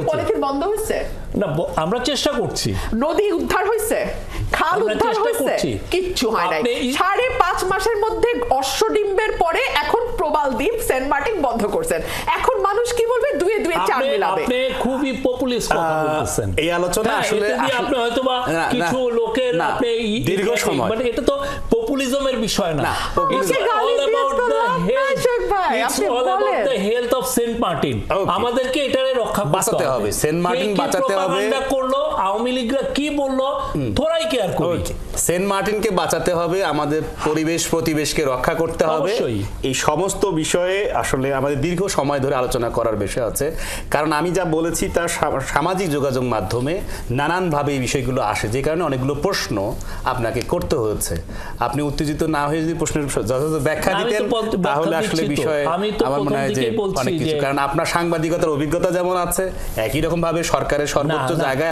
Polythene বন্ধ হয়েছে না, আমরা চেষ্টা করছি। নদী উদ্ধার হয়েছে, খাল উদ্ধার হয়েছে, কিচ্ছু হয় নাই। 5.5 মাসের মধ্যে অশ্বডিম্বের পরে এখন প্রবাল দ্বীপ সেন্ট মার্টিন বন্ধ করছেন। এখন মানুষ কি বলবে? দুয়ে দুয়ে চার মিলাবে। আপনি খুবই পপুলিস্ট কথা বলতেছেন। এই আলোচনা আসলে আপনি হয়তোবা কিছু লোকের আপনি দীর্ঘ সময়, মানে এটা তো পপুলিজমের বিষয় না। হেলথ অফ সেন্ট মার্টিন, আমাদেরকে এটারে রক্ষা বাঁচাতে হবে। সেন্ট মার্টিন বাঁচাতে হবে। করলো আওয়ামী লীগরা কি বললো তোরাই কেয়ার করবি। সেন্ট মার্টিনকে বাঁচাতে হবে, আমাদের পরিবেশ প্রতিবেশকে রক্ষা করতে হবে। এই সমস্ত বিষয়ে আসলে আমাদের দীর্ঘ সময় ধরে আলোচনা করার বিষয় আছে, কারণ আমি যা বলেছি তার সামাজিক যোগাযোগ মাধ্যমে নানানভাবে এই বিষয়গুলো আসে, যে কারণে অনেকগুলো প্রশ্ন আপনাকে করতে হয়েছে। আপনি উত্তেজিত না হয়ে যদি প্রশ্নের যথাযথ ব্যাখ্যা দিতেন তাহলে আসলে বিষয়ে আমার মনে হয় যে অনেক কিছু, কারণ আপনার সাংবাদিকতার অভিজ্ঞতা যেমন আছে, একই রকম ভাবে সরকারের সর্বোচ্চ জায়গায়